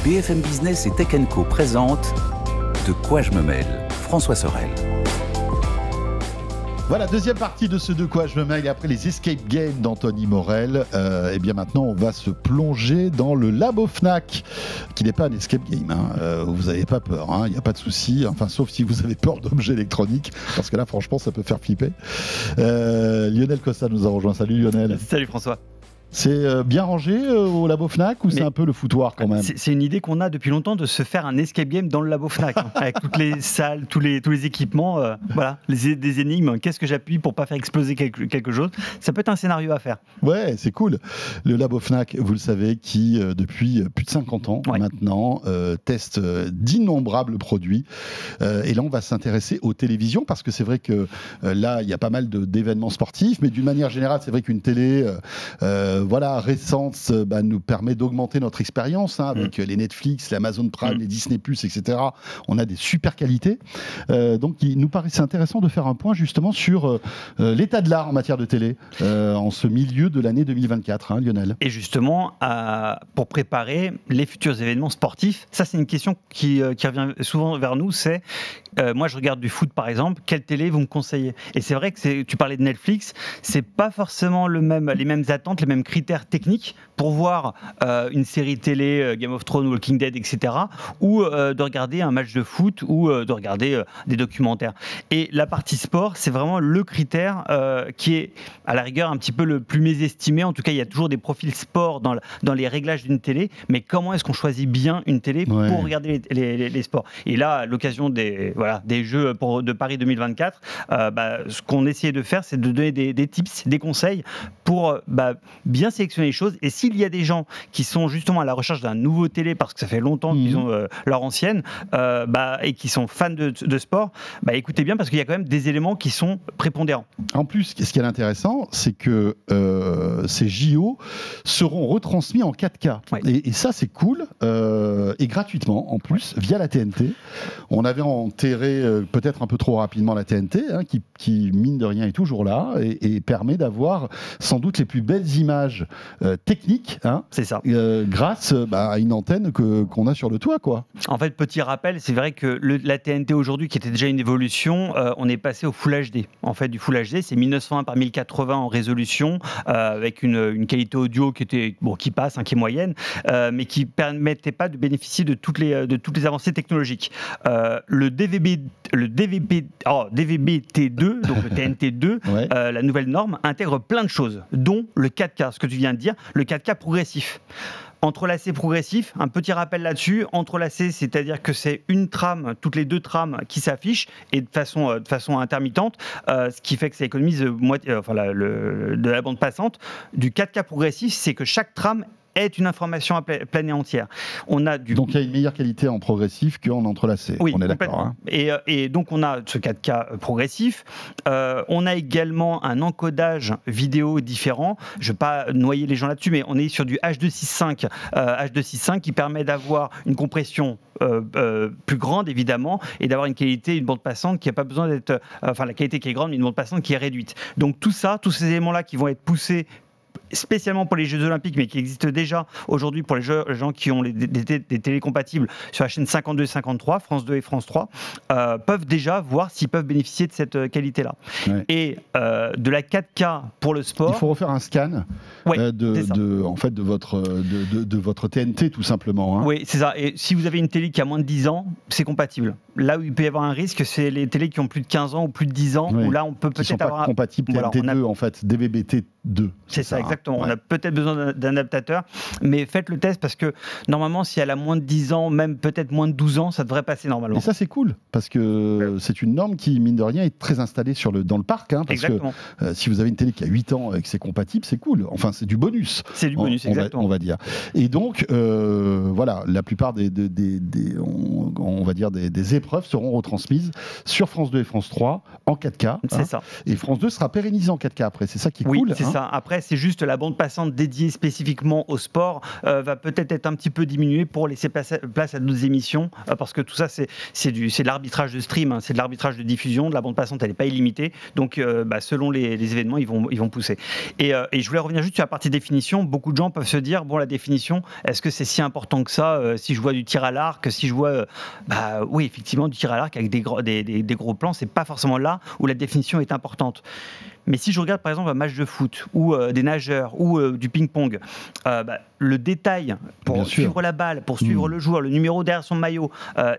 BFM Business et Tech Co présente De quoi je me mêle, François Sorel. Voilà, deuxième partie de ce De quoi je me mêle après les escape games d'Anthony Morel. Et bien maintenant, on va se plonger dans le Labo Fnac, qui n'est pas un escape game. Vous n'avez pas peur, il n'y a pas de souci. Enfin, sauf si vous avez peur d'objets électroniques, parce que là, franchement, ça peut faire flipper. Lionel Costa nous a rejoint. Salut Lionel. Salut François. C'est bien rangé au Labo Fnac ou c'est un peu le foutoir quand même? C'est une idée qu'on a depuis longtemps de se faire un escape game dans le Labo Fnac, avec toutes les salles, tous les équipements, voilà, des énigmes. Qu'est-ce que j'appuie pour pas faire exploser quelque chose? Ça peut être un scénario à faire. Ouais, c'est cool. Le Labo Fnac, vous le savez, qui depuis plus de 50 ans maintenant teste d'innombrables produits. Et là, on va s'intéresser aux télévisions parce que c'est vrai que là, il y a pas mal d'événements sportifs, mais d'une manière générale, c'est vrai qu'une télé récente nous permet d'augmenter notre expérience avec les Netflix, l'Amazon Prime, les Disney+, etc. On a des super qualités. Donc, il nous paraissait intéressant de faire un point justement sur l'état de l'art en matière de télé en ce milieu de l'année 2024, Lionel. Et justement, pour préparer les futurs événements sportifs, ça c'est une question qui revient souvent vers nous, c'est moi je regarde du foot par exemple, quelle télé vous me conseillez? Et c'est vrai que tu parlais de Netflix, c'est pas forcément les mêmes attentes, les mêmes critères techniques pour voir une série télé, Game of Thrones, Walking Dead, etc., ou de regarder un match de foot ou de regarder des documentaires. Et la partie sport, c'est vraiment le critère qui est à la rigueur un petit peu le plus mésestimé. En tout cas, il y a toujours des profils sport dans les réglages d'une télé, mais comment est-ce qu'on choisit bien une télé pour regarder les sports? Et là, à l'occasion des Jeux de Paris 2024, ce qu'on essayait de faire, c'est de donner des tips, des conseils pour bien sélectionner les choses. Et s'il y a des gens qui sont justement à la recherche d'un nouveau télé parce que ça fait longtemps qu'ils ont leur ancienne et qui sont fans de sport, écoutez bien parce qu'il y a quand même des éléments qui sont prépondérants. En plus, ce qui est intéressant, c'est que ces JO seront retransmis en 4K. Et ça, c'est cool. Et gratuitement, en plus, via la TNT. On avait enterré peut-être un peu trop rapidement la TNT, qui mine de rien est toujours là et permet d'avoir sans doute les plus belles images techniques, c'est ça. Grâce à une antenne qu'on a sur le toit, quoi. En fait, petit rappel, c'est vrai que la TNT aujourd'hui, qui était déjà une évolution, on est passé au Full HD. En fait, du Full HD, c'est 1920 par 1080 en résolution, avec une qualité audio qui passe, qui est moyenne, mais qui permettait pas de bénéficier de toutes les avancées technologiques. Le DVB-T2, donc le TNT2, la nouvelle norme, intègre plein de choses, dont le 4K, ce que tu viens de dire, le 4K progressif. Entrelacé progressif, un petit rappel là-dessus. Entrelacé, c'est-à-dire que c'est une trame, toutes les deux trames qui s'affichent et de façon intermittente, ce qui fait que ça économise de la bande passante. Du 4K progressif, c'est que chaque trame est une information pleine et entière. Donc il y a une meilleure qualité en progressif qu'en entrelacé. Oui, on est d'accord. Et donc on a ce 4K progressif. On a également un encodage vidéo différent. Je ne vais pas noyer les gens là-dessus, mais on est sur du H265 qui permet d'avoir une compression plus grande évidemment et d'avoir une bande passante qui n'a pas besoin d'être... la qualité qui est grande, mais une bande passante qui est réduite. Donc tous ces éléments-là qui vont être poussés spécialement pour les Jeux Olympiques, mais qui existent déjà aujourd'hui pour les gens qui ont des télés compatibles sur la chaîne 52 et 53, France 2 et France 3, peuvent déjà voir s'ils peuvent bénéficier de cette qualité-là. Et de la 4K pour le sport... Il faut refaire un scan de votre TNT, tout simplement. Oui, c'est ça. Et si vous avez une télé qui a moins de 10 ans, c'est compatible. Là où il peut y avoir un risque, c'est les télés qui ont plus de 15 ans ou plus de 10 ans, où là on peut peut-être avoir... Qui ne sont pas compatibles TNT2, en fait, DVB-T2. C'est ça, exactement. On a peut-être besoin d'un adaptateur, mais faites le test parce que normalement, si elle a moins de 10 ans, même peut-être moins de 12 ans, ça devrait passer normalement. Et ça, c'est cool parce que c'est une norme qui, mine de rien, est très installée dans le parc. Parce exactement. Que si vous avez une télé qui a 8 ans et que c'est compatible, c'est cool. Enfin, c'est du bonus. C'est du bonus, exactement. On va dire. Et donc, la plupart des épreuves seront retransmises sur France 2 et France 3 en 4K. C'est ça. Et France 2 sera pérennisée en 4K après. C'est ça qui est cool. Oui, c'est ça. Après, c'est juste la bande passante dédiée spécifiquement au sport va peut-être être un petit peu diminuée pour laisser place à d'autres émissions, parce que tout ça, c'est de l'arbitrage de stream, hein, c'est de l'arbitrage de diffusion. De la bande passante, elle n'est pas illimitée. Donc, selon les événements, ils vont pousser. Et je voulais revenir juste sur la partie définition. Beaucoup de gens peuvent se dire, bon, la définition, est-ce que c'est si important que ça si je vois du tir à l'arc, si je vois, oui, effectivement, du tir à l'arc avec des gros plans, c'est pas forcément là où la définition est importante. Mais si je regarde par exemple un match de foot ou des nageurs ou du ping-pong, le détail pour suivre la balle, pour suivre le joueur, le numéro derrière son maillot,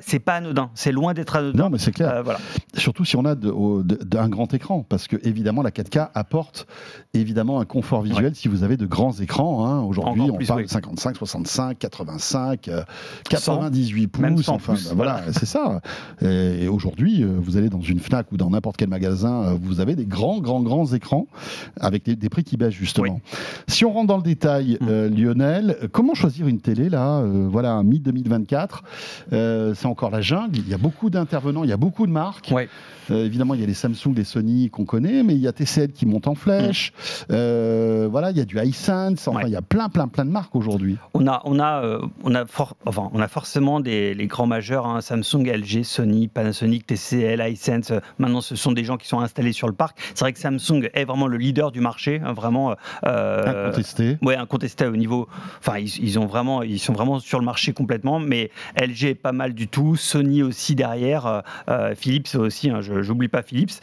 c'est pas anodin, c'est loin d'être anodin. Non, mais c'est clair. Voilà. Surtout si on a un grand écran, parce que évidemment la 4K apporte évidemment un confort visuel si vous avez de grands écrans. Hein. Aujourd'hui, on parle de 55, 65, 85, 98 pouces. Même 100 pouces. Voilà, c'est ça. Et aujourd'hui, vous allez dans une Fnac ou dans n'importe quel magasin, vous avez des grands écrans avec des prix qui baissent justement. Oui. Si on rentre dans le détail, Lionel, comment choisir une télé là voilà, mi-2024, c'est encore la jungle. Il y a beaucoup d'intervenants, il y a beaucoup de marques. Ouais. Évidemment, il y a les Samsung, les Sony qu'on connaît, mais il y a TCL qui monte en flèche. Voilà, il y a du Hisense. Enfin, il y a plein de marques aujourd'hui. On a forcément les grands majeurs, hein, Samsung, LG, Sony, Panasonic, TCL, Hisense. Maintenant, ce sont des gens qui sont installés sur le parc. C'est vrai que Samsung est vraiment le leader du marché, hein, vraiment. Incontesté. Oui, incontesté au niveau. Enfin, ils sont vraiment sur le marché complètement. Mais LG est pas mal du tout. Sony aussi derrière. Philips aussi. Hein, j'oublie pas Philips.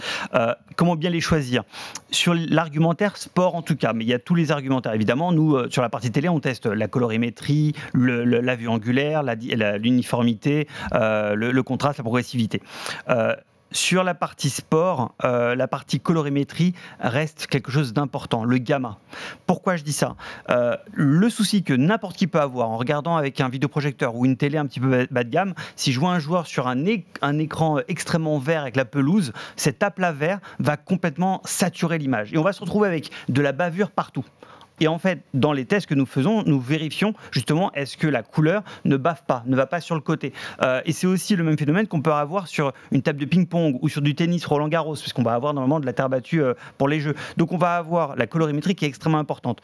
Comment bien les choisir? Sur l'argumentaire sport en tout cas, mais il y a tous les argumentaires. Évidemment, nous, sur la partie télé, on teste la colorimétrie, la vue angulaire, l'uniformité, le contraste, la progressivité. Sur la partie sport, la partie colorimétrie reste quelque chose d'important, le gamma. Pourquoi je dis ça? Le souci que n'importe qui peut avoir en regardant avec un vidéoprojecteur ou une télé un petit peu bas de gamme, si je vois un joueur sur un écran extrêmement vert avec la pelouse, cet aplat vert va complètement saturer l'image. Et on va se retrouver avec de la bavure partout. Et en fait, dans les tests que nous faisons, nous vérifions justement est-ce que la couleur ne bave pas, ne va pas sur le côté. Et c'est aussi le même phénomène qu'on peut avoir sur une table de ping-pong ou sur du tennis Roland-Garros, puisqu'on va avoir normalement de la terre battue pour les jeux. Donc on va avoir la colorimétrie qui est extrêmement importante.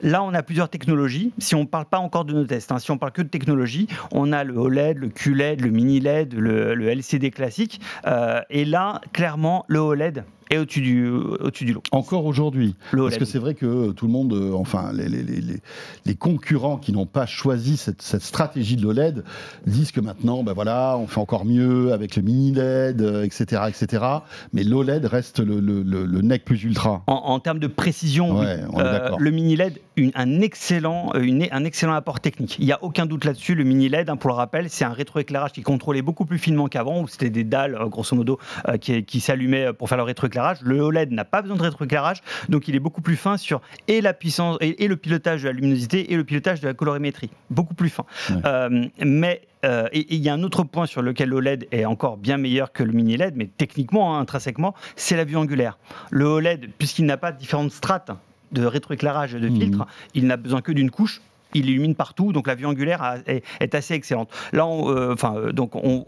Là, on a plusieurs technologies. Si on ne parle pas encore de nos tests, hein, si on parle que de technologie, on a le OLED, le QLED, le mini-LED, le LCD classique. Et là, clairement, le OLED et au-dessus du lot. Encore aujourd'hui. Parce que c'est vrai que tout le monde, enfin les concurrents qui n'ont pas choisi cette stratégie de l'OLED disent que maintenant, ben voilà, on fait encore mieux avec le mini LED, etc., etc. Mais l'OLED reste le nec plus ultra. En termes de précision, ouais, on est d'accord. Le mini LED, un excellent apport technique. Il n'y a aucun doute là-dessus. Le mini LED, hein, pour le rappel, c'est un rétroéclairage qui contrôlait beaucoup plus finement qu'avant, où c'était des dalles, grosso modo, qui s'allumaient pour faire le rétroéclairage. Le OLED n'a pas besoin de rétroéclairage, donc il est beaucoup plus fin sur la puissance et le pilotage de la luminosité et le pilotage de la colorimétrie. Beaucoup plus fin. Ouais. Mais il y a un autre point sur lequel l'OLED est encore bien meilleur que le mini LED, mais techniquement, hein, intrinsèquement, c'est la vue angulaire. Le OLED, puisqu'il n'a pas différentes strates de rétroéclairage et de filtre, il n'a besoin que d'une couche. Il illumine partout, donc la vue angulaire est assez excellente. Là, on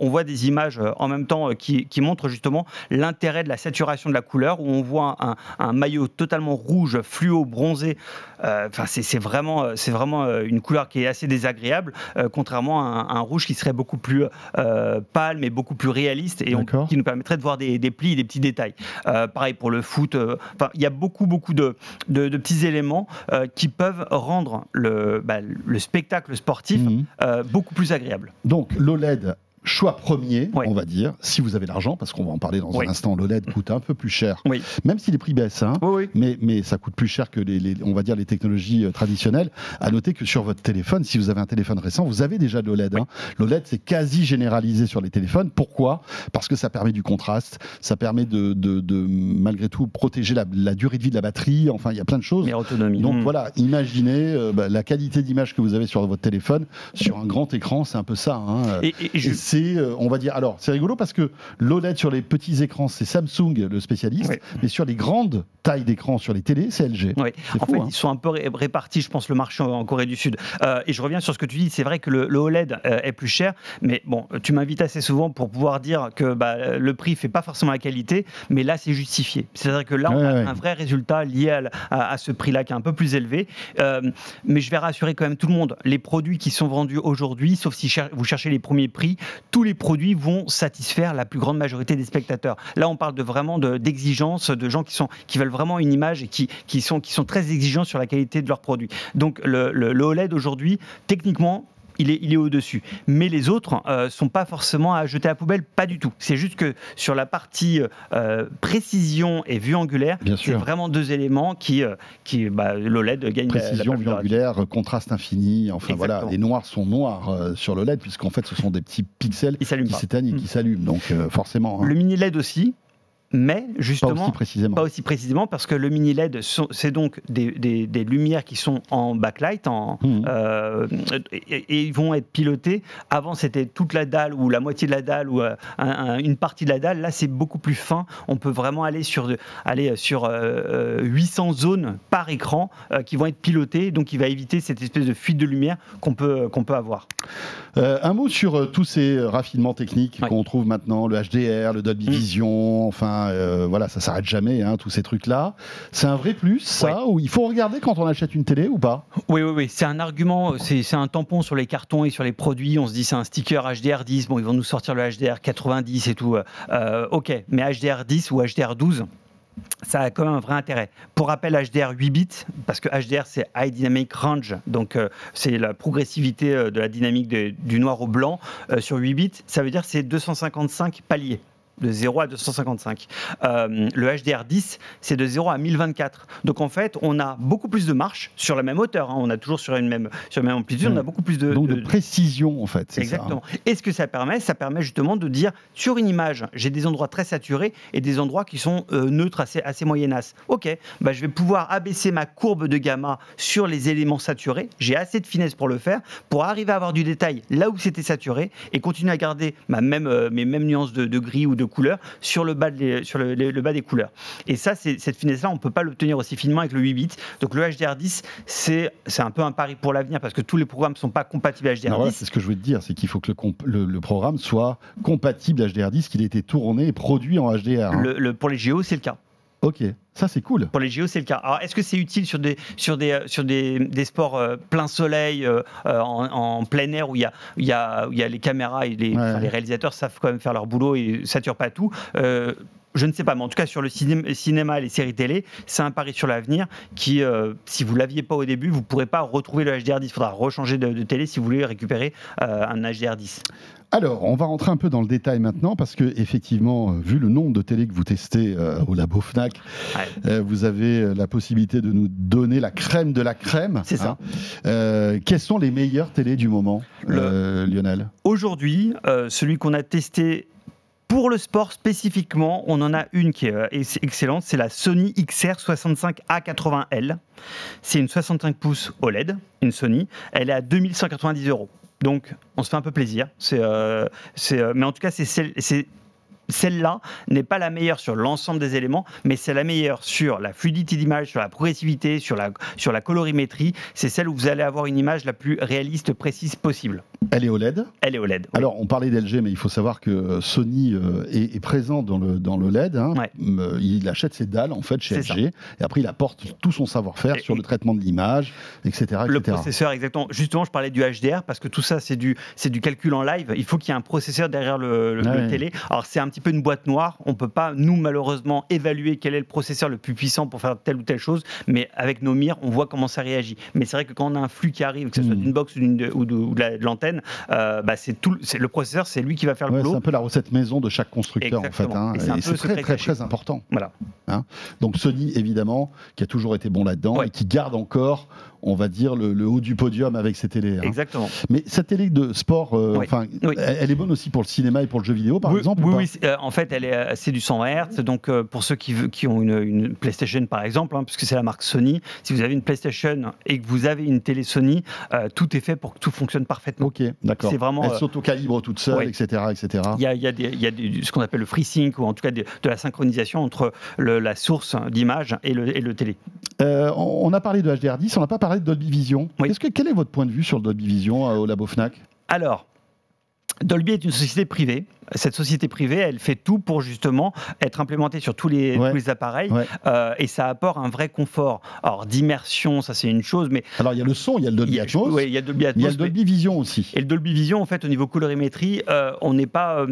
voit des images en même temps qui montrent justement l'intérêt de la saturation de la couleur, où on voit un maillot totalement rouge, fluo, bronzé. C'est vraiment une couleur qui est assez désagréable, contrairement à un rouge qui serait beaucoup plus pâle, mais beaucoup plus réaliste, et qui nous permettrait de voir des plis et des petits détails. Pareil pour le foot. Il y a beaucoup de petits éléments qui peuvent rendre le spectacle sportif beaucoup plus agréable. Donc l'OLED, choix premier, on va dire, si vous avez l'argent, parce qu'on va en parler dans un instant, l'OLED coûte un peu plus cher, même si les prix baissent, hein, mais ça coûte plus cher que on va dire les technologies traditionnelles. À noter que sur votre téléphone, si vous avez un téléphone récent, vous avez déjà de l'OLED. Hein. L'OLED, c'est quasi généralisé sur les téléphones. Pourquoi? Parce que ça permet du contraste, ça permet de malgré tout protéger la durée de vie de la batterie. Enfin, il y a plein de choses. Donc voilà, imaginez la qualité d'image que vous avez sur votre téléphone sur un grand écran, c'est un peu ça. Hein. c'est, on va dire, alors c'est rigolo parce que l'OLED sur les petits écrans, c'est Samsung le spécialiste, mais sur les grandes tailles d'écran sur les télés, c'est LG. Oui. En fait, ils sont un peu répartis, je pense, le marché en Corée du Sud. Et je reviens sur ce que tu dis, c'est vrai que le OLED est plus cher, mais bon, tu m'invites assez souvent pour pouvoir dire que le prix ne fait pas forcément la qualité, mais là, c'est justifié. C'est-à-dire que là, on a un vrai résultat lié à ce prix-là qui est un peu plus élevé. Mais je vais rassurer quand même tout le monde. Les produits qui sont vendus aujourd'hui, sauf si vous cherchez les premiers prix, tous les produits vont satisfaire la plus grande majorité des spectateurs. Là, on parle vraiment d'exigences, de gens qui veulent vraiment une image et qui sont très exigeants sur la qualité de leurs produits. Donc, le OLED aujourd'hui, techniquement, il est au-dessus. Mais les autres sont pas forcément à jeter à la poubelle, pas du tout. C'est juste que sur la partie précision et vue angulaire, c'est vraiment deux éléments qui l'OLED gagne. Précision, vue angulaire, contraste infini. Enfin voilà, les noirs sont noirs sur le LED puisqu'en fait ce sont des petits pixels qui s'éteignent et qui s'allument. Donc forcément. Le mini LED aussi. Mais justement, pas aussi précisément parce que le mini LED, c'est donc des lumières qui sont en backlight et ils vont être pilotés. Avant, c'était toute la dalle ou la moitié de la dalle ou une partie de la dalle. Là, c'est beaucoup plus fin. On peut vraiment aller sur 800 zones par écran qui vont être pilotées. Donc, il va éviter cette espèce de fuite de lumière qu'on peut avoir. Un mot sur tous ces raffinements techniques qu'on trouve maintenant, le HDR, le Dolby Vision, enfin voilà, ça s'arrête jamais, tous ces trucs-là. C'est un vrai plus, ça, ou il faut regarder quand on achète une télé ou pas? Oui, c'est un argument, c'est un tampon sur les cartons et sur les produits. On se dit c'est un sticker HDR10, bon, ils vont nous sortir le HDR90 et tout. Ok, mais HDR10 ou HDR12, ça a quand même un vrai intérêt. Pour rappel, HDR 8 bits, parce que HDR c'est High Dynamic Range, donc c'est la progressivité de la dynamique du noir au blanc sur 8 bits, ça veut dire que c'est 255 paliers. De 0 à 255. Le HDR10, c'est de 0 à 1024. Donc en fait, on a beaucoup plus de marche sur la même hauteur. On a toujours sur la même amplitude, on a beaucoup plus de précision en fait. Exactement. Ça. Et ce que ça permet justement de dire sur une image, j'ai des endroits très saturés et des endroits qui sont neutres, assez moyennasses. Ok, je vais pouvoir abaisser ma courbe de gamma sur les éléments saturés. J'ai assez de finesse pour le faire, pour arriver à avoir du détail là où c'était saturé et continuer à garder mes mêmes nuances de gris ou de couleurs sur le bas des couleurs. Et ça, cette finesse-là, on ne peut pas l'obtenir aussi finement avec le 8 bits. Donc le HDR10, c'est un peu un pari pour l'avenir parce que tous les programmes ne sont pas compatibles HDR10. Voilà, c'est ce que je veux te dire, c'est qu'il faut que le programme soit compatible HDR10, qu'il ait été tourné et produit en HDR. Pour les GO, c'est le cas. Ok, ça c'est cool. Pour les JO, c'est le cas. Alors, est-ce que c'est utile sur des sports plein soleil, en plein air où il y a les caméras et les réalisateurs savent quand même faire leur boulot et ne saturent pas tout? Je ne sais pas, mais en tout cas sur le cinéma et les séries télé, c'est un pari sur l'avenir qui, si vous ne l'aviez pas au début, vous ne pourrez pas retrouver le HDR10. Il faudra rechanger de télé si vous voulez récupérer un HDR10. Alors, on va rentrer un peu dans le détail maintenant parce que effectivement, vu le nombre de télés que vous testez au labo Fnac, vous avez la possibilité de nous donner la crème de la crème. C'est ça. Quelles sont les meilleures télés du moment, Lionel? Aujourd'hui, celui qu'on a testé pour le sport spécifiquement, on en a une qui est excellente, c'est la Sony XR65A80L. C'est une 65 pouces OLED, une Sony. Elle est à 2190 €. Donc, on se fait un peu plaisir. Mais en tout cas, celle-là n'est pas la meilleure sur l'ensemble des éléments, mais c'est la meilleure sur la fluidité d'image, sur la progressivité, sur la colorimétrie. C'est celle où vous allez avoir une image la plus réaliste, précise possible. Elle est OLED? Elle est OLED. Oui. Alors, on parlait d'LG, mais il faut savoir que Sony est présent dans le LED. Il achète ses dalles, en fait, chez LG. Et après, il apporte tout son savoir-faire sur le traitement de l'image, etc. Le processeur, exactement. Justement, je parlais du HDR, parce que tout ça, c'est du calcul en live. Il faut qu'il y ait un processeur derrière le télé. Alors, c'est un petit peu une boîte noire. On ne peut pas, nous, malheureusement, évaluer quel est le processeur le plus puissant pour faire telle ou telle chose. Mais avec nos mires, on voit comment ça réagit. Mais c'est vrai que quand on a un flux qui arrive, que ce soit d'une box ou de l'antenne, le processeur, c'est lui qui va faire le boulot. C'est un peu la recette maison de chaque constructeur. Exactement. En fait. Et c'est très important. Voilà. Donc Sony, évidemment, qui a toujours été bon là-dedans et qui garde encore, on va dire, le haut du podium avec ses télés. Exactement. Mais cette télé de sport, elle est bonne aussi pour le cinéma et pour le jeu vidéo, par exemple? Oui, En fait, c'est du 120 Hz. Donc, pour ceux qui ont une PlayStation, par exemple, puisque c'est la marque Sony, si vous avez une PlayStation et que vous avez une télé Sony, tout est fait pour que tout fonctionne parfaitement. Ok, d'accord. C'est vraiment, elle s'auto-calibre toute seule, etc., etc. Il y a ce qu'on appelle le FreeSync, ou en tout cas de la synchronisation entre la source d'image et le télé. On a parlé de HDR10, on n'a pas parlé de Dolby Vision. Oui. Quel est votre point de vue sur le Dolby Vision au Labo Fnac ? Alors, Dolby est une société privée. Cette société privée, elle fait tout pour justement être implémentée sur tous les appareils, et ça apporte un vrai confort. Alors d'immersion, ça c'est une chose, mais alors il y a le son, il y a le Dolby Atmos, il y a Dolby Atmos, il y a le Dolby Vision aussi. Et le Dolby Vision, en fait, au niveau colorimétrie, on n'est pas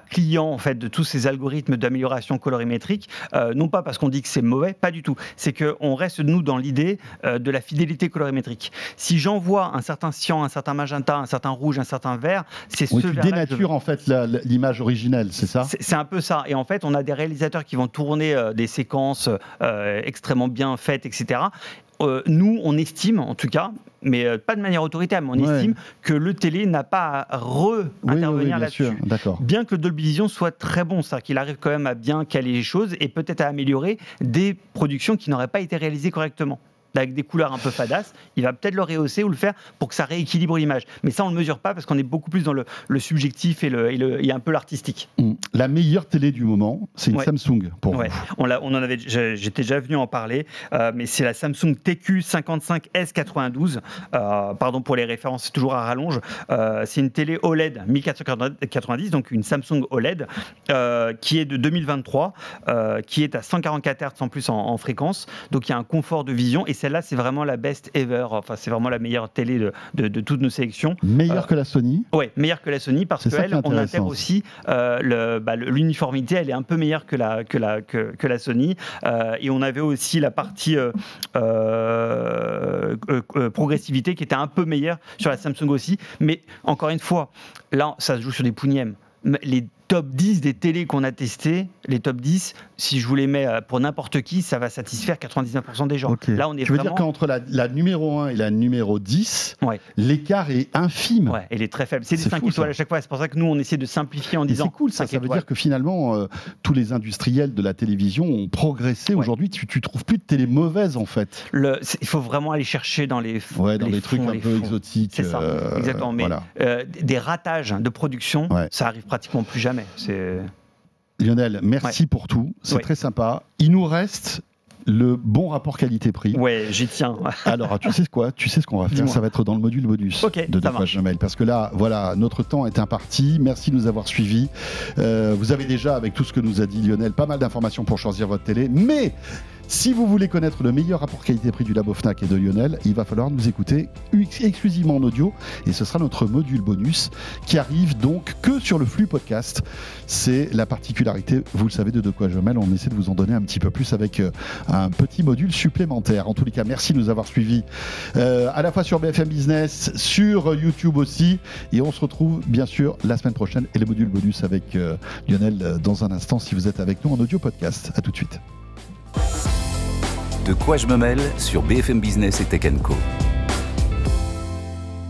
client en fait de tous ces algorithmes d'amélioration colorimétrique, non pas parce qu'on dit que c'est mauvais, pas du tout. C'est que on reste nous dans l'idée de la fidélité colorimétrique. Si j'envoie un certain cyan, un certain magenta, un certain rouge, un certain vert, c'est ce tu dénatures en fait l'image originelle, c'est ça ? C'est un peu ça. Et en fait, on a des réalisateurs qui vont tourner des séquences extrêmement bien faites, etc. Nous, on estime, en tout cas, mais pas de manière autoritaire, mais on estime que le télé n'a pas à re-intervenir là-dessus. Bien que le Dolby Vision soit très bon, c'est-à-dire qu'il arrive quand même à bien caler les choses et peut-être à améliorer des productions qui n'auraient pas été réalisées correctement. Avec des couleurs un peu fadasses, il va peut-être le rehausser ou le faire pour que ça rééquilibre l'image. Mais ça, on ne le mesure pas parce qu'on est beaucoup plus dans le subjectif et un peu l'artistique. La meilleure télé du moment, c'est une Samsung pour vous. J'étais déjà venu en parler, mais c'est la Samsung TQ55S92. Pardon pour les références, c'est toujours à rallonge. C'est une télé OLED 1490, donc une Samsung OLED qui est de 2023, qui est à 144 Hz en plus en fréquence. Donc il y a un confort de vision. Et celle-là, c'est vraiment la best ever. Enfin, c'est vraiment la meilleure télé de toutes nos sélections. Meilleure que la Sony ? Oui, meilleure que la Sony parce qu'elle, on intègre aussi l'uniformité. Elle est un peu meilleure que la Sony. Et on avait aussi la partie progressivité qui était un peu meilleure sur la Samsung aussi. Mais encore une fois, là, ça se joue sur des pougnèmes. Les top 10 des télés qu'on a testées, les top 10, si je vous les mets pour n'importe qui, ça va satisfaire 99% des gens. Okay. Là, on est tu veux dire qu'entre la numéro 1 et la numéro 10, l'écart est infime. Ouais, elle est très faible. C'est des 5 étoiles à chaque fois. C'est pour ça que nous, on essaie de simplifier en disant... C'est cool, ça veut dire que finalement, tous les industriels de la télévision ont progressé. Aujourd'hui, tu trouves plus de télé mauvaise, en fait. Il faut vraiment aller chercher dans les trucs un peu exotiques. C'est ça, exactement. Mais des ratages de production, ça arrive pratiquement plus jamais. Lionel, merci pour tout, c'est très sympa. Il nous reste le bon rapport qualité-prix. Ouais, j'y tiens. Alors, tu sais quoi ? Tu sais ce qu'on va faire ? Ça va être dans le module bonus de De quoi je me mêle. Parce que là, voilà, notre temps est imparti. Merci de nous avoir suivis. Vous avez déjà, avec tout ce que nous a dit Lionel, pas mal d'informations pour choisir votre télé. Mais si vous voulez connaître le meilleur rapport qualité-prix du Labo Fnac et de Lionel, il va falloir nous écouter exclusivement en audio. Et ce sera notre module bonus qui arrive donc que sur le flux podcast. C'est la particularité, vous le savez, de quoi je me mêle. On essaie de vous en donner un petit peu plus avec un petit module supplémentaire. En tous les cas, merci de nous avoir suivis à la fois sur BFM Business, sur YouTube aussi. Et on se retrouve bien sûr la semaine prochaine et le module bonus avec Lionel dans un instant si vous êtes avec nous en audio podcast. À tout de suite. De quoi je me mêle sur BFM Business et Tech & Co.